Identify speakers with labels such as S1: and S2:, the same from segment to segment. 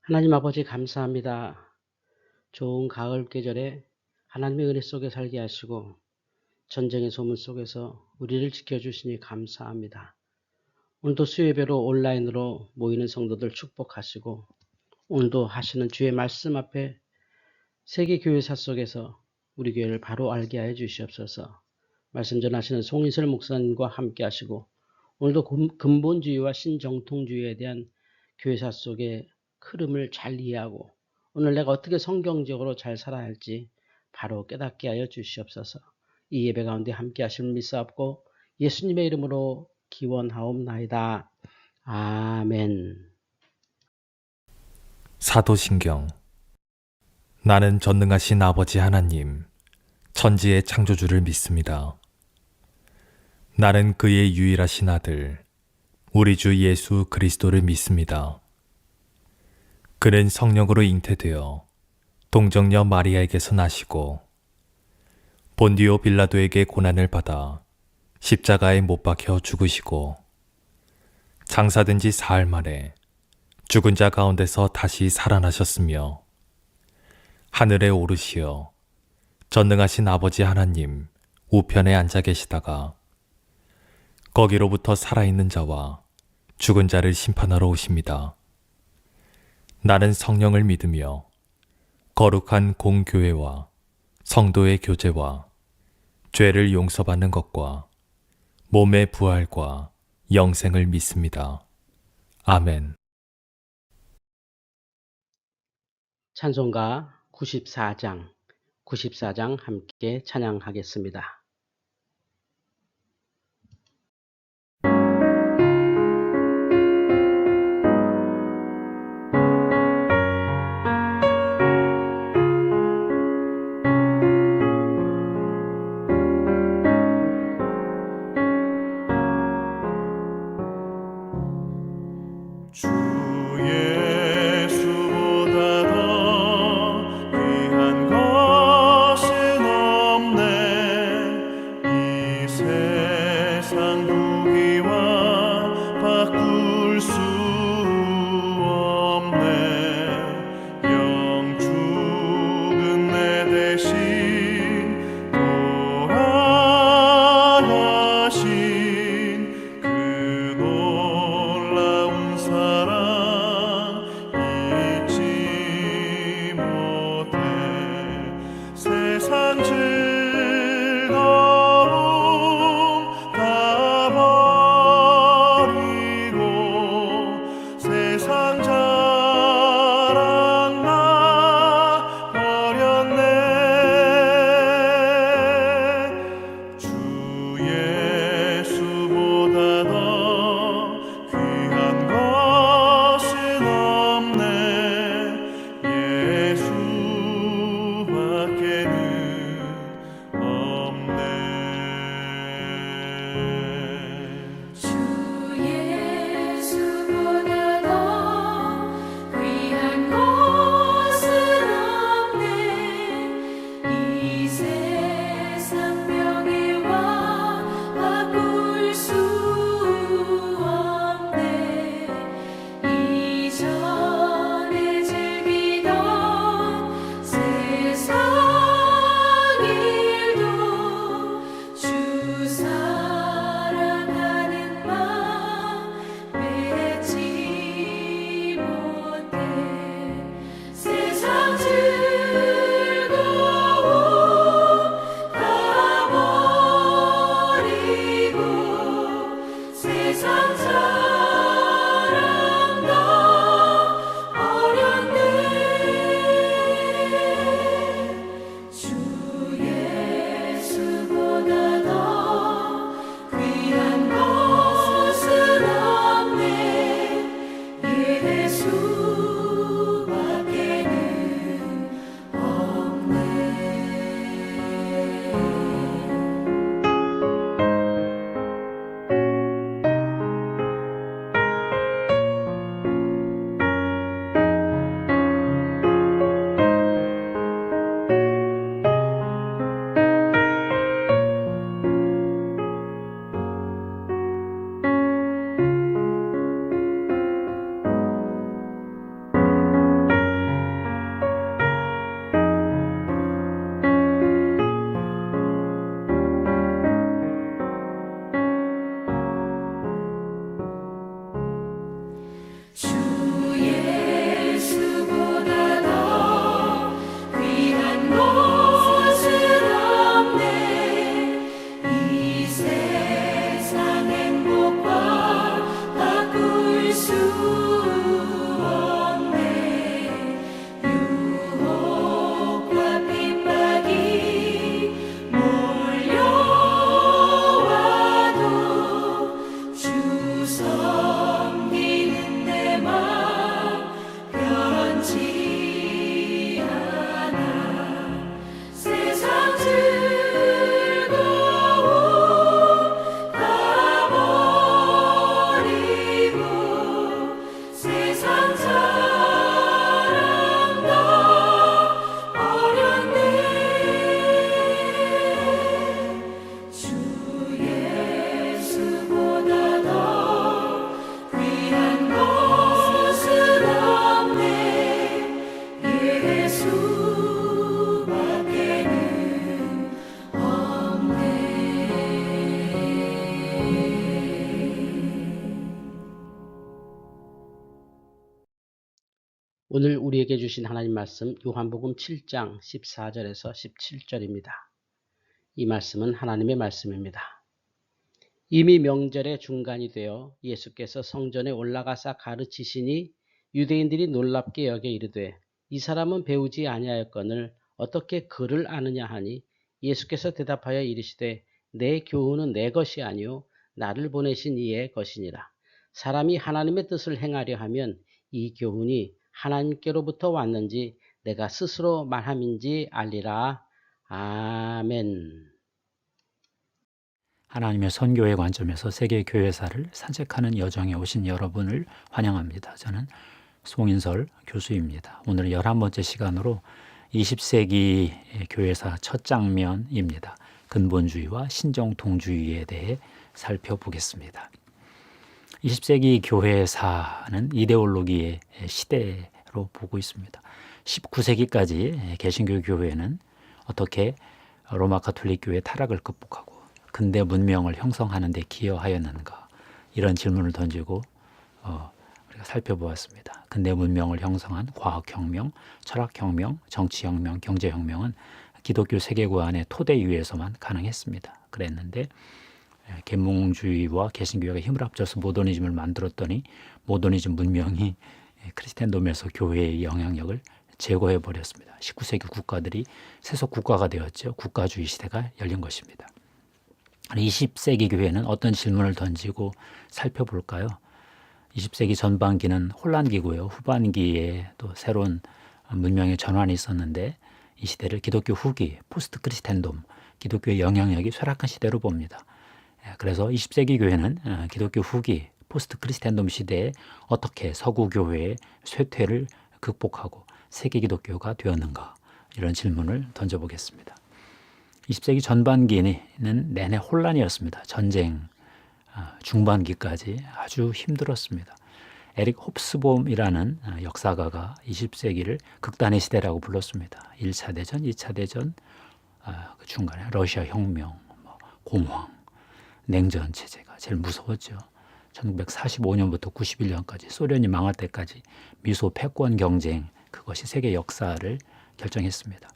S1: 하나님 아버지 감사합니다. 좋은 가을 계절에 하나님의 은혜 속에 살게 하시고 전쟁의 소문 속에서 우리를 지켜주시니 감사합니다. 오늘도 수요예배로 온라인으로 모이는 성도들 축복하시고 오늘도 하시는 주의 말씀 앞에 세계교회사 속에서 우리 교회를 바로 알게 하여 주시옵소서. 말씀 전하시는 송인설 목사님과 함께 하시고 오늘도 근본주의와 신정통주의에 대한 교회사 속의 흐름을 잘 이해하고 오늘 내가 어떻게 성경적으로 잘 살아야 할지 바로 깨닫게 하여 주시옵소서. 이 예배 가운데 함께 하시는 믿사옵고 예수님의 이름으로 기원하옵나이다. 아멘.
S2: 사도신경. 나는 전능하신 아버지 하나님, 천지의 창조주를 믿습니다. 나는 그의 유일하신 아들, 우리 주 예수 그리스도를 믿습니다. 그는 성령으로 잉태되어 동정녀 마리아에게서 나시고 본디오 빌라도에게 고난을 받아 십자가에 못 박혀 죽으시고 장사된 지 사흘 만에 죽은 자 가운데서 다시 살아나셨으며 하늘에 오르시어 전능하신 아버지 하나님 우편에 앉아 계시다가 거기로부터 살아있는 자와 죽은 자를 심판하러 오십니다. 나는 성령을 믿으며 거룩한 공교회와 성도의 교제와 죄를 용서받는 것과 몸의 부활과 영생을 믿습니다. 아멘.
S1: 찬송가 94장 함께 찬양하겠습니다.
S3: 사랑 예수보다 더 귀한 것은 없네. 이 세상 행복과 바꿀 수 없네. 유혹과 핍박이 몰려와도 주 섬기는 내 맘 변치 않아. 세상 즐거움 다 버리고 세상 사랑 다 버렸네. 주 예수보다 더 귀한 것은 없네. 예수밖에는 없네.
S1: 오늘 우리에게 주신 하나님 말씀 요한복음 7장 14절에서 17절입니다. 이 말씀은 하나님의 말씀입니다. 이미 명절의 중간이 되어 예수께서 성전에 올라가사 가르치시니 유대인들이 놀랍게 여겨 이르되 이 사람은 배우지 아니하였거늘 어떻게 그를 아느냐 하니 예수께서 대답하여 이르시되 내 교훈은 내 것이 아니요 나를 보내신 이의 것이니라. 사람이 하나님의 뜻을 행하려 하면 이 교훈이 하나님께로부터 왔는지 내가 스스로 말함인지 알리라. 아멘.
S4: 하나님의 선교의 관점에서 세계 교회사를 산책하는 여정에 오신 여러분을 환영합니다. 저는 송인설 교수입니다. 오늘 11번째 시간으로 20세기 교회사 첫 장면입니다. 근본주의와 신정통주의에 대해 살펴보겠습니다. 20세기 교회사는 이데올로기의 시대로 보고 있습니다. 19세기까지 개신교 교회는 어떻게 로마 가톨릭 교회 타락을 극복하고 근대 문명을 형성하는 데 기여하였는가, 이런 질문을 던지고 우리가 살펴보았습니다. 근대 문명을 형성한 과학혁명, 철학혁명, 정치혁명, 경제혁명은 기독교 세계관의 토대 위에서만 가능했습니다. 그랬는데 계몽주의와 개신교회가 힘을 합쳐서 모더니즘을 만들었더니 모더니즘 문명이 크리스텐돔에서 교회의 영향력을 제거해버렸습니다. 19세기 국가들이 세속 국가가 되었죠. 국가주의 시대가 열린 것입니다. 20세기 교회는 어떤 질문을 던지고 살펴볼까요? 20세기 전반기는 혼란기고요. 후반기에 또 새로운 문명의 전환이 있었는데 이 시대를 기독교 후기, 포스트 크리스텐돔, 기독교의 영향력이 쇠락한 시대로 봅니다. 그래서 20세기 교회는 기독교 후기, 포스트 크리스텐돔 시대에 어떻게 서구 교회의 쇠퇴를 극복하고 세계 기독교가 되었는가, 이런 질문을 던져보겠습니다. 20세기 전반기는 내내 혼란이었습니다. 전쟁 중반기까지 아주 힘들었습니다. 에릭 홉스봄이라는 역사가가 20세기를 극단의 시대라고 불렀습니다. 1차 대전, 2차 대전, 그 중간에 러시아 혁명, 공황, 냉전 체제가 제일 무서웠죠. 1945년부터 91년까지 소련이 망할 때까지 미소 패권 경쟁, 그것이 세계 역사를 결정했습니다.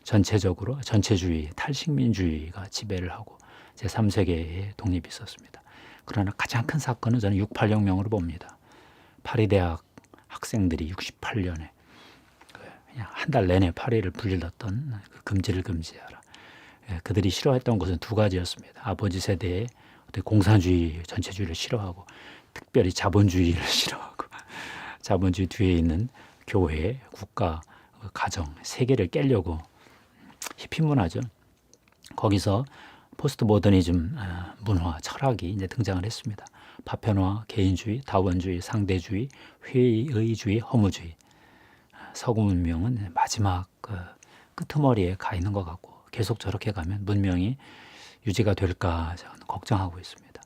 S4: 전체적으로 전체주의, 탈식민주의가 지배를 하고 제3세계의 독립이 있었습니다. 그러나 가장 큰 사건은 저는 68혁명으로 봅니다. 파리 대학 학생들이 68년에 그냥 한 달 내내 파리를 불릴렀던 그 금지를 금지하라. 그들이 싫어했던 것은 두 가지였습니다. 아버지 세대의 공산주의, 전체주의를 싫어하고 특별히 자본주의를 싫어하고 자본주의 뒤에 있는 교회, 국가, 가정, 세계를 깨려고 히피 문화죠. 거기서 포스트 모더니즘 문화, 철학이 이제 등장을 했습니다. 파편화, 개인주의, 다원주의, 상대주의, 회의주의, 허무주의. 서구 문명은 마지막 끄트머리에 가 있는 것 같고 계속 저렇게 가면 문명이 유지가 될까 저는 걱정하고 있습니다.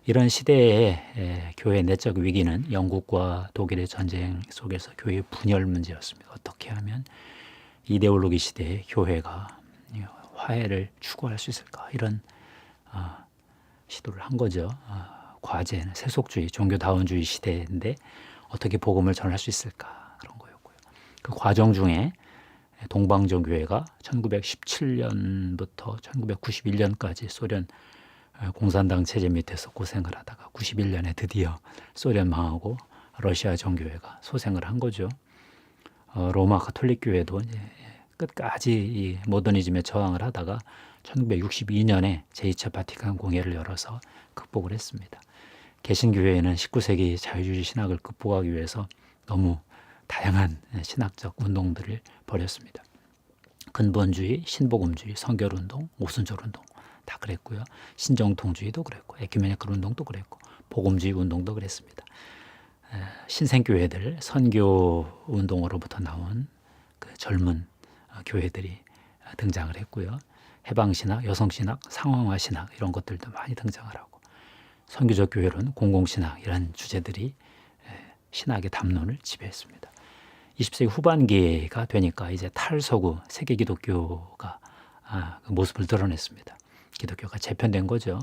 S4: 이런 시대의 교회의 내적 위기는 영국과 독일의 전쟁 속에서 교회의 분열 문제였습니다. 어떻게 하면 이데올로기 시대의 교회가 화해를 추구할 수 있을까, 이런 시도를 한 거죠. 과제는 세속주의, 종교다원주의 시대인데 어떻게 복음을 전할 수 있을까 그런 거였고요. 그 과정 중에 동방정교회가 1917년부터 1991년까지 소련 공산당 체제 밑에서 고생을 하다가 91년에 드디어 소련 망하고 러시아 정교회가 소생을 한 거죠. 로마 가톨릭 교회도 이제 끝까지 이 모더니즘에 저항을 하다가 1962년에 제2차 바티칸 공회를 열어서 극복을 했습니다. 개신교회는 19세기 자유주의 신학을 극복하기 위해서 너무 다양한 신학적 운동들을 벌였습니다. 근본주의, 신복음주의, 성결운동, 오순절운동 다 그랬고요. 신정통주의도 그랬고 에큐메니컬 운동도 그랬고 복음주의 운동도 그랬습니다. 신생교회들, 선교 운동으로부터 나온 그 젊은 교회들이 등장을 했고요. 해방신학, 여성신학, 상황화신학 이런 것들도 많이 등장을 하고 선교적 교회론, 공공신학 이런 주제들이 신학의 담론을 지배했습니다. 20세기 후반기가 되니까 이제 탈서구 세계 기독교가 그 모습을 드러냈습니다. 기독교가 재편된 거죠.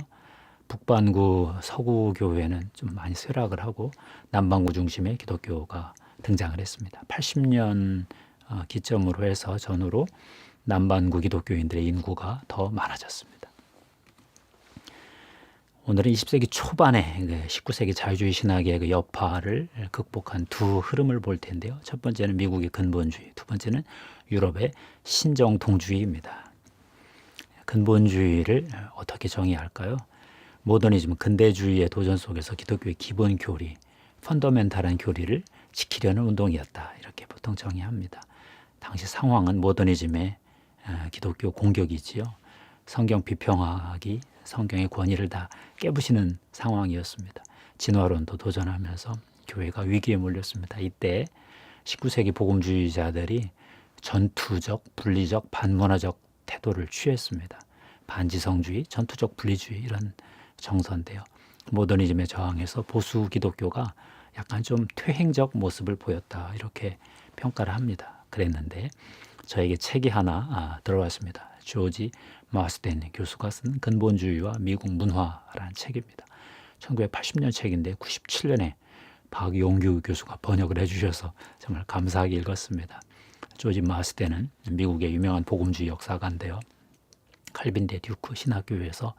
S4: 북반구 서구 교회는 좀 많이 쇠락을 하고 남반구 중심의 기독교가 등장을 했습니다. 80년 기점으로 해서 전후로 남반구 기독교인들의 인구가 더 많아졌습니다. 오늘은 20세기 초반에 19세기 자유주의 신학의 그 여파를 극복한 두 흐름을 볼 텐데요. 첫 번째는 미국의 근본주의, 두 번째는 유럽의 신정통주의입니다. 근본주의를 어떻게 정의할까요? 모더니즘, 근대주의의 도전 속에서 기독교의 기본 교리, 펀더멘탈한 교리를 지키려는 운동이었다. 이렇게 보통 정의합니다. 당시 상황은 모더니즘의 기독교 공격이지요. 성경 비평하기, 성경의 권위를 다 깨부시는 상황이었습니다. 진화론도 도전하면서 교회가 위기에 몰렸습니다. 이때 19세기 복음주의자들이 전투적, 분리적, 반문화적 태도를 취했습니다. 반지성주의, 전투적 분리주의 이런 정서인데요. 모더니즘에 저항해서 보수 기독교가 약간 좀 퇴행적 모습을 보였다 이렇게 평가를 합니다. 그랬는데 저에게 책이 하나 들어왔습니다. 조지 마스덴 교수가 쓴 근본주의와 미국 문화라는 책입니다. 1980년 책인데 97년에 박용규 교수가 번역을 해주셔서 정말 감사하게 읽었습니다. 조지 마스덴은 미국의 유명한 복음주의 역사가인데요. 칼빈 대 듀크 신학교에서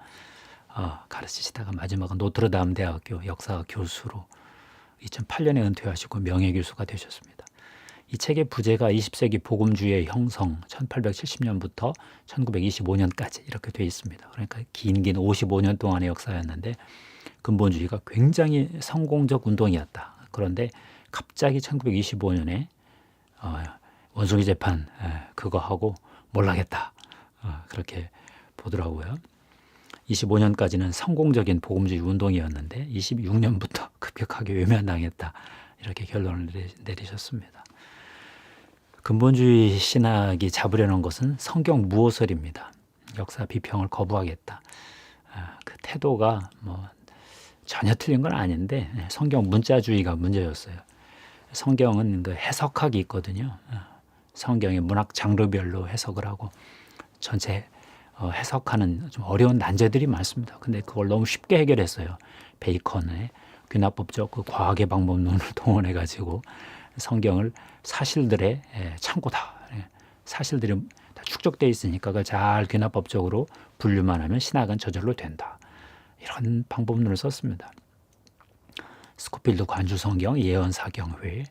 S4: 가르치시다가 마지막은 노트르담 대학교 역사 교수로 2008년에 은퇴하시고 명예교수가 되셨습니다. 이 책의 부제가 20세기 복음주의의 형성 1870년부터 1925년까지 이렇게 되어 있습니다. 그러니까 긴 55년 동안의 역사였는데 근본주의가 굉장히 성공적 운동이었다. 그런데 갑자기 1925년에 원숭이 재판 그거 하고 몰락했다. 그렇게 보더라고요. 25년까지는 성공적인 복음주의 운동이었는데 26년부터 급격하게 외면당했다. 이렇게 결론을 내리셨습니다. 근본주의 신학이 잡으려는 것은 성경 무호설입니다. 역사 비평을 거부하겠다. 그 태도가 전혀 틀린 건 아닌데 성경 문자주의가 문제였어요. 성경은 그 해석학이 있거든요. 성경의 문학 장르별로 해석을 하고 전체 해석하는 좀 어려운 난제들이 많습니다. 근데 그걸 너무 쉽게 해결했어요. 베이컨의 귀납법적 그 과학의 방법론을 동원해 가지고 성경을 사실들의 창고다. 사실들이 다 축적되어 있으니까 그걸 잘 귀납법적으로 분류만 하면 신학은 저절로 된다. 이런 방법론을 썼습니다. 스코필드 관주성경, 예언사경회,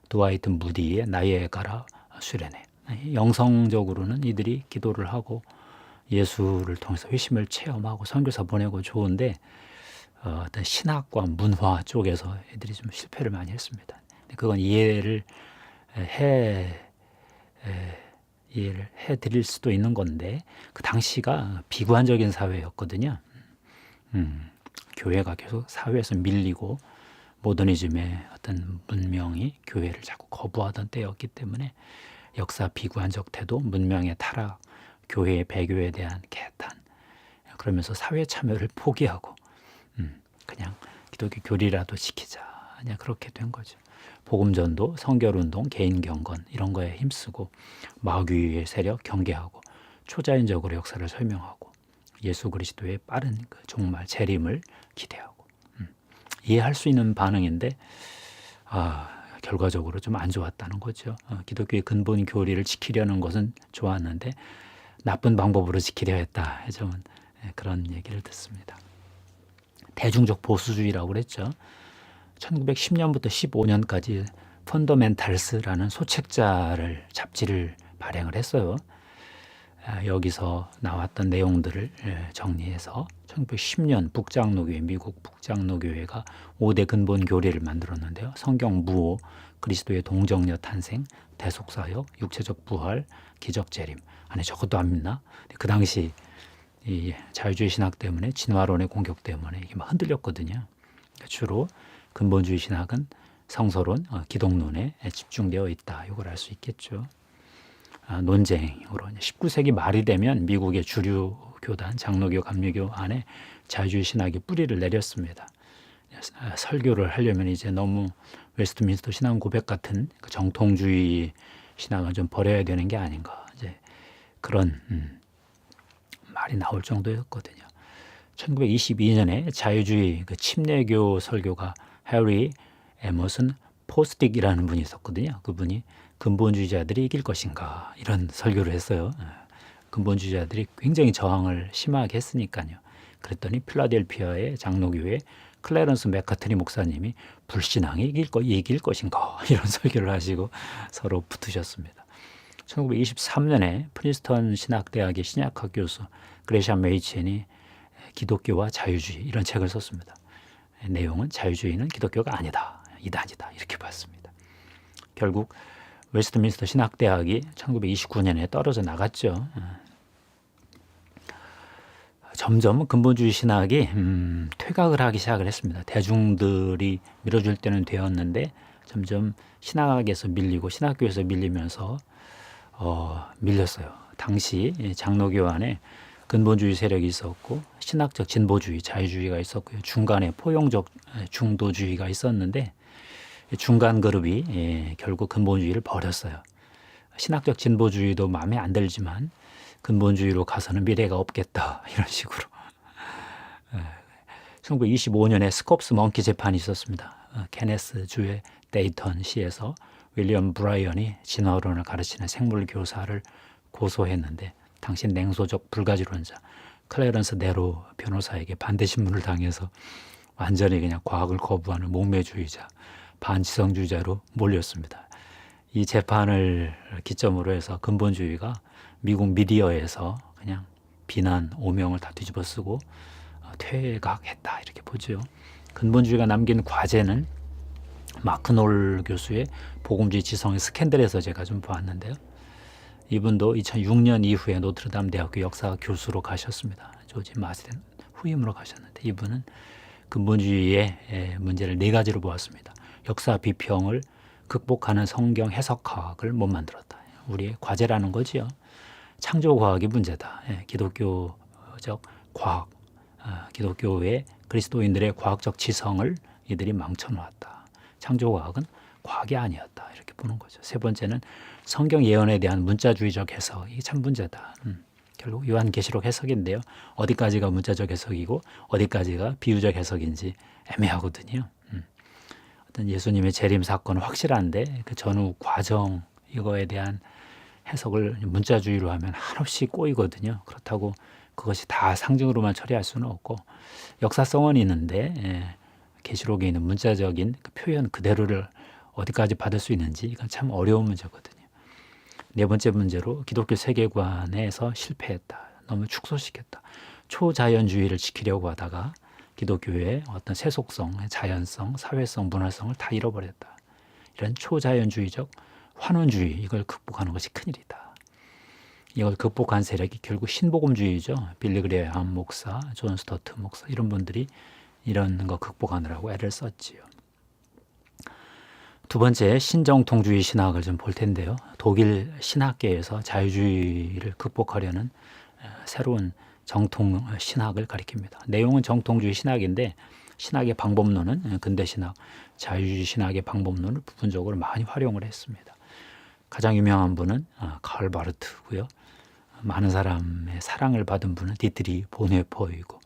S4: 드와이트 무디의 나이아가라 수련회. 영성적으로는 이들이 기도를 하고 예수를 통해서 회심을 체험하고 선교사 보내고 좋은데 어떤 신학과 문화 쪽에서 애들이 좀 실패를 많이 했습니다. 그건 이해를 해 드릴 수도 있는 건데 그 당시가 비관적인 사회였거든요. 교회가 계속 사회에서 밀리고 모더니즘의 어떤 문명이 교회를 자꾸 거부하던 때였기 때문에 역사 비관적 태도, 문명의 타락, 교회의 배교에 대한 개탄 그러면서 사회 참여를 포기하고 그냥 기독교 교리라도 지키자 그냥 그렇게 된 거죠. 복음전도, 성결운동, 개인경건 이런 거에 힘쓰고 마귀의 세력 경계하고 초자연적으로 역사를 설명하고 예수 그리스도의 빠른 그 종말 재림을 기대하고 이해할 수 있는 반응인데 결과적으로 좀 안 좋았다는 거죠. 기독교의 근본 교리를 지키려는 것은 좋았는데 나쁜 방법으로 지키려 했다. 해정은 그런 얘기를 듣습니다. 대중적 보수주의라고 그랬죠. 1910년부터 15년까지 펀더멘탈스라는 소책자를 잡지를 발행을 했어요. 여기서 나왔던 내용들을 정리해서 1910년 북장로교회, 미국 북장로교회가 5대 근본 교리를 만들었는데요. 성경 무호, 그리스도의 동정녀 탄생, 대속사역, 육체적 부활, 기적 재림. 아니 저것도 안 믿나? 그 당시 이 자유주의 신학 때문에 진화론의 공격 때문에 이게 막 흔들렸거든요. 주로 근본주의 신학은 성서론, 기독론에 집중되어 있다. 이걸 알 수 있겠죠. 논쟁으로 19세기 말이 되면 미국의 주류 교단, 장로교, 감리교 안에 자유주의 신학이 뿌리를 내렸습니다. 설교를 하려면 이제 너무 웨스트민스터 신앙 고백 같은 그 정통주의 신학은 좀 버려야 되는 게 아닌가. 이제 그런 말이 나올 정도였거든요. 1922년에 자유주의 그 침례교 설교가 해리 에머슨 포스틱이라는 분이 있었거든요. 그분이 근본주의자들이 이길 것인가 이런 설교를 했어요. 근본주의자들이 굉장히 저항을 심하게 했으니까요. 그랬더니 필라델피아의 장로교회 클래런스 맥카트니 목사님이 불신앙이 이길 것인가 이런 설교를 하시고 서로 붙으셨습니다. 1923년에 프린스턴 신학대학의 신약학 교수 그레샤 메이첸이 기독교와 자유주의 이런 책을 썼습니다. 내용은 자유주의는 기독교가 아니다. 이단이다. 이렇게 봤습니다. 결국 웨스트민스터 신학대학이 1929년에 떨어져 나갔죠. 점점 근본주의 신학이 퇴각을 하기 시작을 했습니다. 대중들이 밀어줄 때는 되었는데 점점 신학에서 밀리고 신학교에서 밀리면서 밀렸어요. 당시 장로교 안에 근본주의 세력이 있었고 신학적 진보주의, 자유주의가 있었고요. 중간에 포용적 중도주의가 있었는데 중간 그룹이 결국 근본주의를 버렸어요. 신학적 진보주의도 마음에 안 들지만 근본주의로 가서는 미래가 없겠다 이런 식으로 1925년에 스콥스 먼키 재판이 있었습니다. 케네스 주의 데이턴 시에서 윌리엄 브라이언이 진화론을 가르치는 생물 교사를 고소했는데 당시 냉소적 불가지론자 클래런스 네로 변호사에게 반대 신문을 당해서 완전히 그냥 과학을 거부하는 목매주의자, 반지성주의자로 몰렸습니다. 이 재판을 기점으로 해서 근본주의가 미국 미디어에서 그냥 비난, 오명을 다 뒤집어 쓰고 퇴각했다 이렇게 보죠. 근본주의가 남긴 과제는 마크놀 교수의 복음주의 지성의 스캔들에서 제가 좀 보았는데요. 이분도 2006년 이후에 노트르담 대학교 역사 교수로 가셨습니다. 조지 마스덴 후임으로 가셨는데 이분은 근본주의의 문제를 4가지로 보았습니다. 역사 비평을 극복하는 성경 해석학을 못 만들었다. 우리의 과제라는 거지요. 창조과학이 문제다. 기독교적 과학, 기독교의 그리스도인들의 과학적 지성을 이들이 망쳐놓았다. 창조과학은 과학이 아니었다. 이렇게 보는 거죠. 3번째는 성경 예언에 대한 문자주의적 해석. 이게 참 문제다. 결국 요한계시록 해석인데요. 어디까지가 문자적 해석이고 어디까지가 비유적 해석인지 애매하거든요. 어떤 예수님의 재림 사건은 확실한데 그 전후 과정 이거에 대한 해석을 문자주의로 하면 한없이 꼬이거든요. 그렇다고 그것이 다 상징으로만 처리할 수는 없고 역사성은 있는데 계시록에 있는 문자적인 그 표현 그대로를 어디까지 받을 수 있는지 이건 참 어려운 문제거든요. 4번째 문제로 기독교 세계관에서 실패했다. 너무 축소시켰다. 초자연주의를 지키려고 하다가 기독교의 어떤 세속성, 자연성, 사회성, 문화성을 다 잃어버렸다. 이런 초자연주의적 환원주의 이걸 극복하는 것이 큰일이다. 이걸 극복한 세력이 결국 신복음주의죠. 빌리 그레이엄 목사, 존 스토트 목사 이런 분들이 이런 거 극복하느라고 애를 썼지요. 2번째 신정통주의 신학을 좀 볼 텐데요. 독일 신학계에서 자유주의를 극복하려는 새로운 정통 신학을 가리킵니다. 내용은 정통주의 신학인데 신학의 방법론은 근대 신학, 자유주의 신학의 방법론을 부분적으로 많이 활용을 했습니다. 가장 유명한 분은 칼 바르트고요. 많은 사람의 사랑을 받은 분은 디트리 보네포이고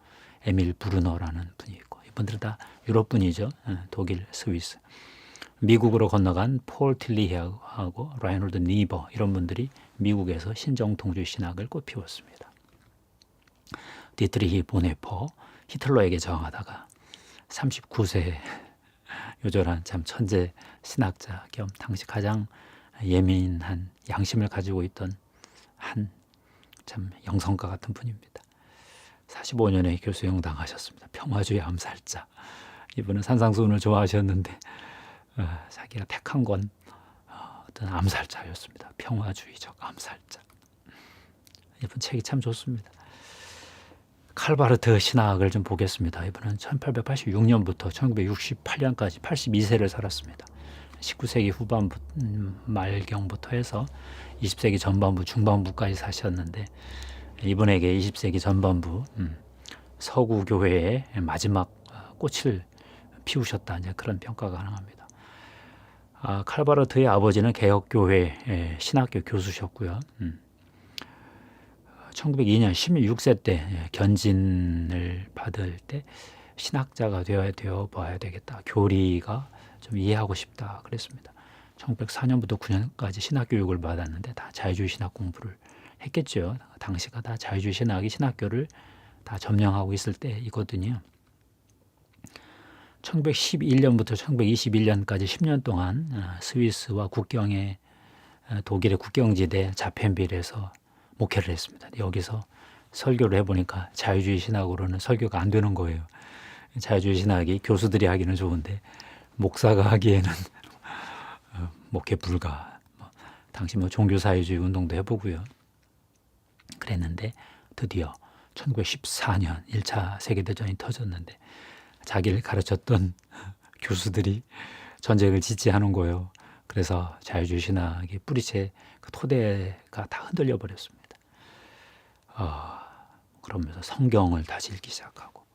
S4: 에밀 브루너라는 분이 있고 이분들은 다 유럽 분이죠. 독일, 스위스. 미국으로 건너간 폴 틸리하고 라이놀드 니버 이런 분들이 미국에서 신정통주의 신학을 꽃피웠습니다. 디트리히 보네퍼 히틀러에게 저항하다가 39세 요절한 참 천재 신학자 겸 당시 가장 예민한 양심을 가지고 있던 한 참 영성가 같은 분입니다. 45년에 교수형 당하셨습니다. 평화주의 암살자. 이분은 산상수훈을 좋아하셨는데 자기가 택한 건 어떤 암살자였습니다. 평화주의적 암살자. 이분 책이 참 좋습니다. 칼바르트 신학을 좀 보겠습니다. 이분은 1886년부터 1968년까지 82세를 살았습니다. 19세기 후반부 말경부터 해서 20세기 전반부 중반부까지 사셨는데 이분에게 20세기 전반부 서구 교회의 마지막 꽃을 피우셨다 이제 그런 평가가 가능합니다. 칼바르트의 아버지는 개혁교회 신학교 교수셨고요. 1902년 16세 때 견진을 받을 때 신학자가 되어 봐야 되겠다. 교리가 좀 이해하고 싶다 그랬습니다. 1904년부터 9년까지 신학교육을 받았는데 다 자유주의 신학 공부를 했겠죠. 당시가 다 자유주의 신학이 신학교를 다 점령하고 있을 때이거든요. 1911년부터 1921년까지 10년 동안 스위스와 국경의 독일의 국경지대 자펜빌에서 목회를 했습니다. 여기서 설교를 해보니까 자유주의 신학으로는 설교가 안 되는 거예요. 자유주의 신학이 교수들이 하기는 좋은데 목사가 하기에는 목회 불가. 당시 종교사회주의 운동도 해보고요. 그랬는데 드디어 1914년 1차 세계대전이 터졌는데 자기를 가르쳤던 교수들이 전쟁을 지지하는 거예요. 그래서 자유주의 신학의 뿌리채 그 토대가 다 흔들려 버렸습니다. 그러면서 성경을 다시 읽기 시작하고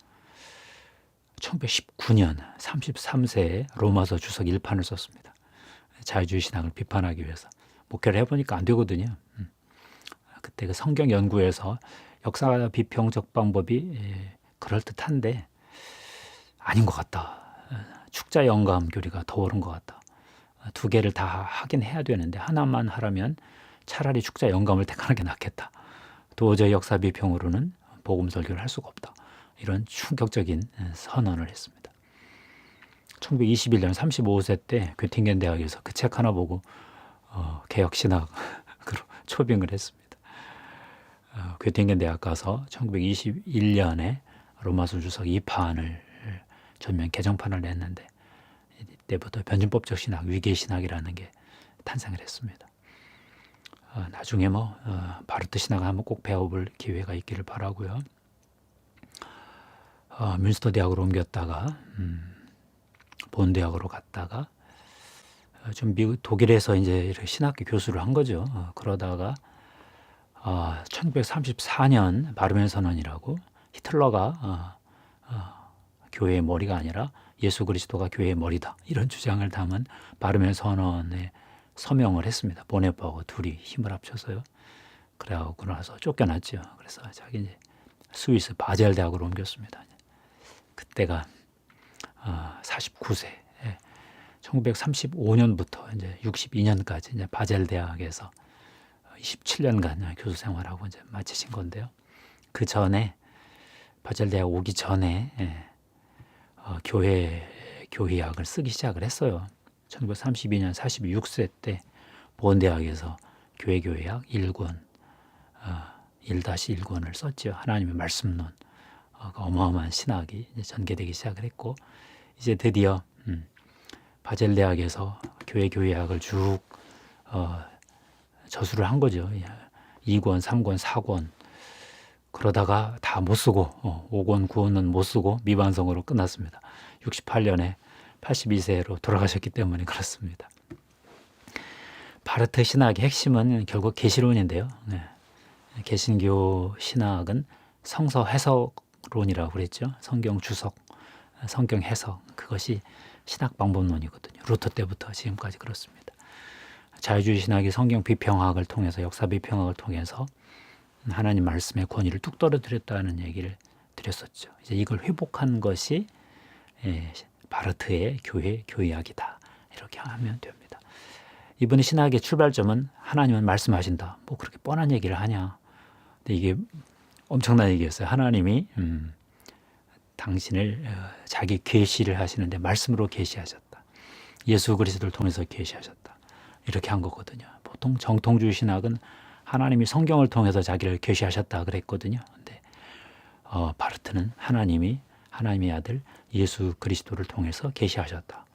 S4: 1919년 33세에 로마서 주석 1판을 썼습니다. 자유주의 신학을 비판하기 위해서 목회를 해보니까 안 되거든요. 그때 그 성경 연구에서 역사 비평적 방법이 그럴듯한데 아닌 것 같다. 축자 영감 교리가 더 옳은 것 같다. 두 개를 다 하긴 해야 되는데 하나만 하라면 차라리 축자 영감을 택하는 게 낫겠다. 도저히 역사 비평으로는 복음 설교를 할 수가 없다. 이런 충격적인 선언을 했습니다. 1921년 35세 때 괴팅겐 대학에서 그 책 하나 보고 개혁 신학으로 초빙을 했습니다. 괴팅겐 대학 가서 1921년에 로마서 주석 2판을 전면 개정판을 냈는데 이때부터 변증법적 신학, 위계 신학이라는 게 탄생을 했습니다. 나중에 바르트 신학을 한번 꼭 배워볼 기회가 있기를 바라고요. 뮌스터 대학으로 옮겼다가 본 대학으로 갔다가 좀 미국 독일에서 이제 이렇게 신학교 교수를 한 거죠. 그러다가 1934년 바르멘 선언이라고 히틀러가 교회의 머리가 아니라 예수 그리스도가 교회의 머리다 이런 주장을 담은 바르멘 선언에 서명을 했습니다. 보네퍼하고 둘이 힘을 합쳐서요. 그래갖고 나서 쫓겨났죠. 그래서 자기 이제 스위스 바젤 대학으로 옮겼습니다. 그때가 49세. 1935년부터 이제 62년까지 이제 바젤 대학에서 27년간 교수 생활하고 이제 마치신 건데요. 그 전에 바젤 대학 오기 전에 교회학을 쓰기 시작을 했어요. 1932년 46세 때 본 대학에서 교회학 1권, 1-1권을 썼죠. 하나님의 말씀론, 어마어마한 신학이 이제 전개되기 시작을 했고 이제 드디어 바젤 대학에서 교회학을 쭉 저술을 한 거죠. 2권, 3권, 4권 그러다가 다 못 쓰고 5권, 9권은 못 쓰고 미완성으로 끝났습니다. 68년에 82세로 돌아가셨기 때문에 그렇습니다. 바르트 신학의 핵심은 결국 계시론인데요. 개신교 신학은 성서 해석론이라고 그랬죠. 성경 주석, 성경 해석 그것이 신학 방법론이거든요. 루터 때부터 지금까지 그렇습니다. 자유주의 신학이 성경 비평학을 통해서 역사 비평학을 통해서 하나님 말씀의 권위를 뚝 떨어뜨렸다는 얘기를 드렸었죠. 이제 이걸 회복한 것이 바르트의 교회학이다. 이렇게 하면 됩니다. 이분의 신학의 출발점은 하나님은 말씀하신다. 뭐 그렇게 뻔한 얘기를 하냐. 근데 이게 엄청난 얘기였어요. 하나님이 당신을 자기 계시를 하시는데 말씀으로 계시하셨다. 예수 그리스도를 통해서 계시하셨다. 이렇게 한 거거든요. 보통 정통주의 신학은 하나님이 성경을 통해서 자기를 계시하셨다 그랬거든요. 근데 바르트는 하나님이 하나님의 아들 예수 그리스도를 통해서 계시하셨다.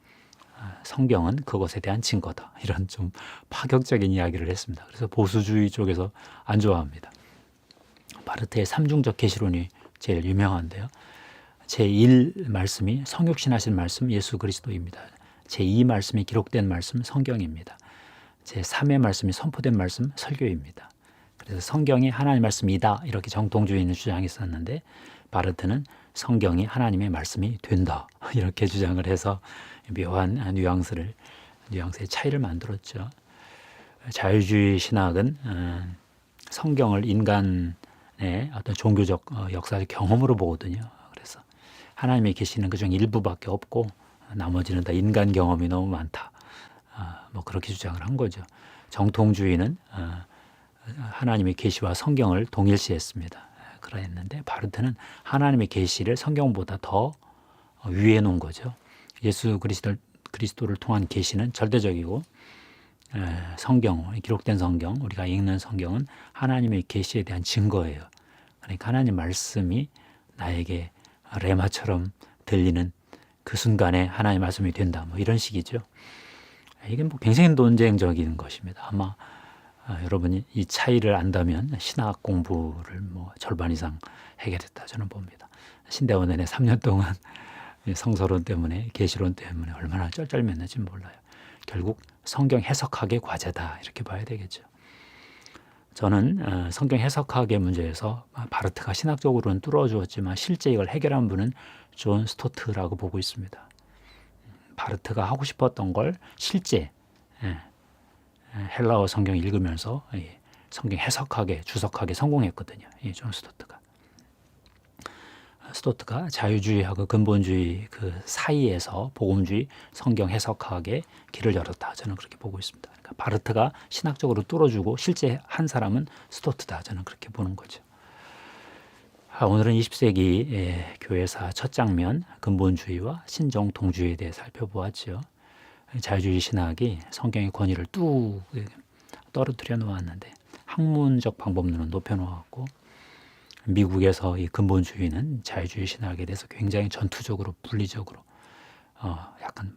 S4: 성경은 그것에 대한 증거다. 이런 좀 파격적인 이야기를 했습니다. 그래서 보수주의 쪽에서 안 좋아합니다. 바르트의 삼중적 계시론이 제일 유명한데요. 제1 말씀이 성육신하신 말씀 예수 그리스도입니다. 제2 말씀이 기록된 말씀 성경입니다. 제3의 말씀이 선포된 말씀 설교입니다. 그래서 성경이 하나님의 말씀이다 이렇게 정통주의는 주장했었는데 바르트는 성경이 하나님의 말씀이 된다 이렇게 주장을 해서 묘한 뉘앙스의 차이를 만들었죠. 자유주의 신학은 성경을 인간의 어떤 종교적 역사적 경험으로 보거든요. 그래서 하나님의 계시는 그중 일부밖에 없고 나머지는 다 인간 경험이 너무 많다. 뭐 그렇게 주장을 한 거죠. 정통주의는 하나님의 계시와 성경을 동일시했습니다. 그랬는데 바르트는 하나님의 계시를 성경보다 더 위에 놓은 거죠. 예수 그리스도를 통한 계시는 절대적이고 성경, 기록된 성경, 우리가 읽는 성경은 하나님의 계시에 대한 증거예요. 그러니까 하나님 말씀이 나에게 레마처럼 들리는 그 순간에 하나님의 말씀이 된다. 뭐 이런 식이죠. 이게 뭐 굉장히 논쟁적인 것입니다. 아마 여러분이 이 차이를 안다면 신학 공부를 뭐 절반 이상 해결했다 저는 봅니다. 신대원 내내 3년 동안 성서론 때문에 계시론 때문에 얼마나 쩔쩔맸는지 몰라요. 결국 성경 해석학의 과제다 이렇게 봐야 되겠죠. 저는 성경 해석학의 문제에서 바르트가 신학적으로는 뚫어주었지만 실제 이걸 해결한 분은 존 스토트라고 보고 있습니다. 바르트가 하고 싶었던 걸 실제 헬라어 성경 읽으면서 성경 해석학에 주석하게 성공했거든요. 존 스토트가 자유주의하고 근본주의 그 사이에서 복음주의 성경 해석학의 길을 열었다. 저는 그렇게 보고 있습니다. 그러니까 바르트가 신학적으로 뚫어주고 실제 한 사람은 스토트다. 저는 그렇게 보는 거죠. 오늘은 20세기 교회사 첫 장면 근본주의와 신정통주의에 대해 살펴보았죠. 자유주의 신학이 성경의 권위를 뚝 떨어뜨려 놓았는데 학문적 방법론은 높여놓았고 미국에서 이 근본주의는 자유주의 신학에 대해서 굉장히 전투적으로 분리적으로 약간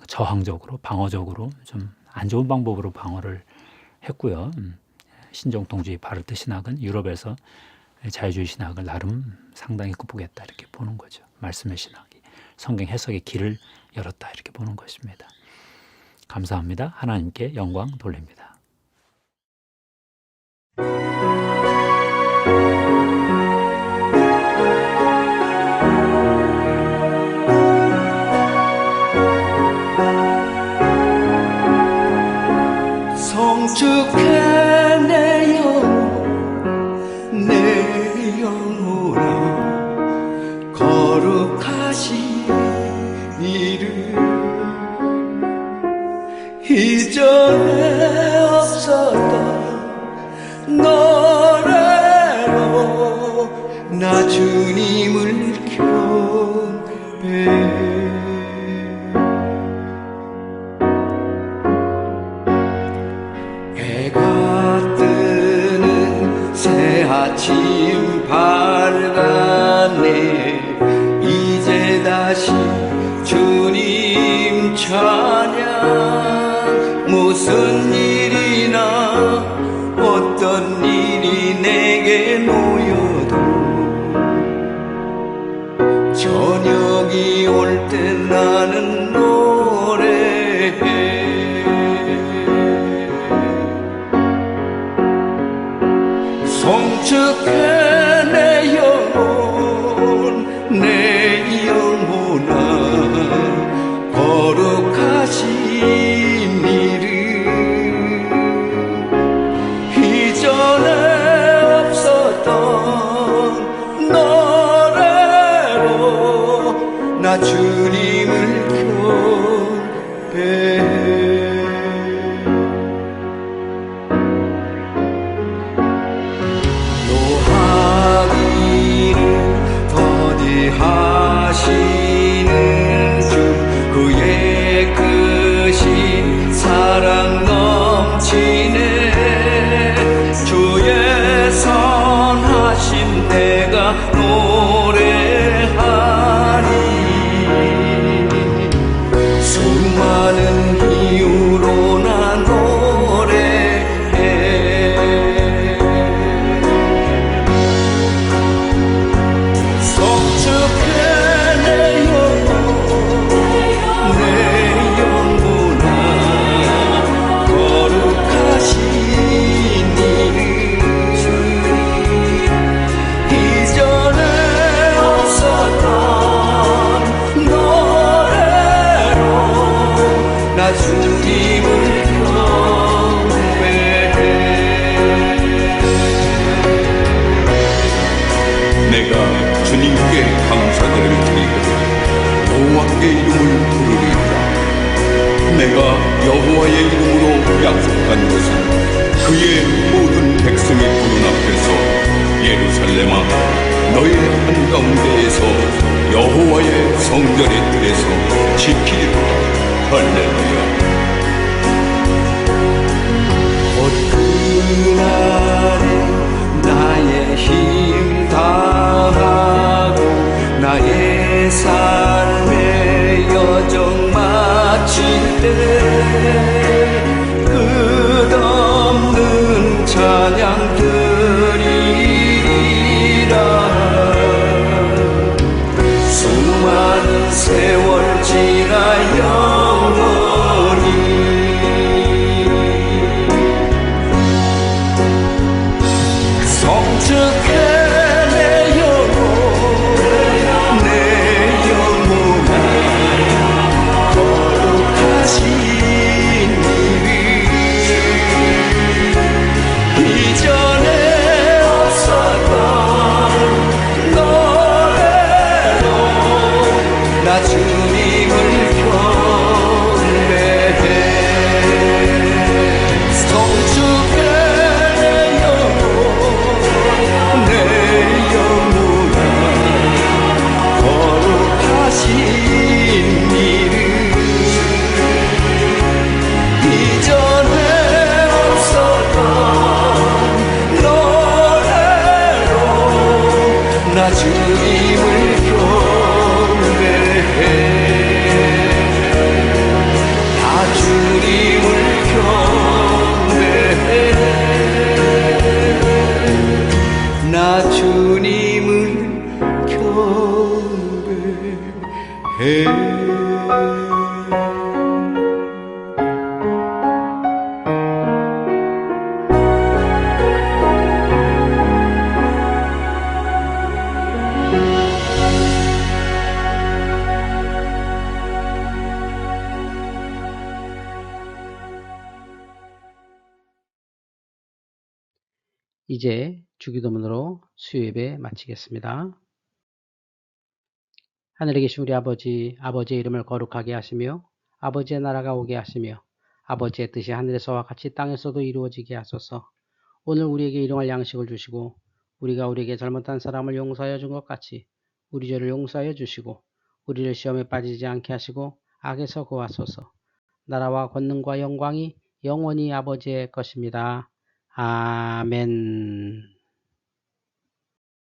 S4: 저항적으로 방어적으로 좀 안 좋은 방법으로 방어를 했고요. 신정통주의 바르트 신학은 유럽에서 자유주의 신학을 나름 상당히 극복했다 이렇게 보는 거죠. 말씀의 신학이 성경 해석의 길을 열었다 이렇게 보는 것입니다. 감사합니다. 하나님께 영광 돌립니다.
S5: 성축해내요 내 영혼아 거룩하신 이름 이전에 없었던 노래로 나 주님을 경배해 아침 밝았네 이제 다시 주님 찬양 무슨 일이나 어떤 일이 내게 놓여도 저녁이 올 때 나는 노래해 송축해 내 영혼 내 영혼아 거룩하신 넘치네 주의 선하심 내가 노래하리 수많은 이유로 나 노래해 성축해 내 영혼 내 영혼아 거룩하신 이름 이전에 없었던 노래로 나 주님을 경배해 내가 주님께 감사드릴 테니까 여호와께 이름을 부르리이다 내가 여호와의 이름으로 약속한 것은 그의 모든 백성의 보는 앞에서 예루살렘아 너의 한가운데에서 여호와의 성전의 뜰에서 지키리라 할렐루야 곧 그날에 나의 힘 다하고 나의 삶의 여정 마칠 때 끝없는 찬양 드리리라 수많은 세월 지나 영원히 성축해 내 영혼 내 영혼아 거룩하신 이름 이전에 없었던 노래로 나 주님을 경배해 성축해 내 영혼 내 영혼아 거룩하신 이름 이전에 없었던 노래로 나 주님을 경배해 나 주님을 경배해 나 주님을 경배해
S1: 이제 주기도문으로 수요예배 마치겠습니다. 하늘에 계신 우리 아버지, 아버지의 이름을 거룩하게 하시며 아버지의 나라가 오게 하시며 아버지의 뜻이 하늘에서와 같이 땅에서도 이루어지게 하소서. 오늘 우리에게 일용할 양식을 주시고 우리가 우리에게 잘못한 사람을 용서하여 준 것 같이 우리 죄를 용서하여 주시고 우리를 시험에 빠지지 않게 하시고 악에서 구하소서. 나라와 권능과 영광이 영원히 아버지의 것입니다. 아멘.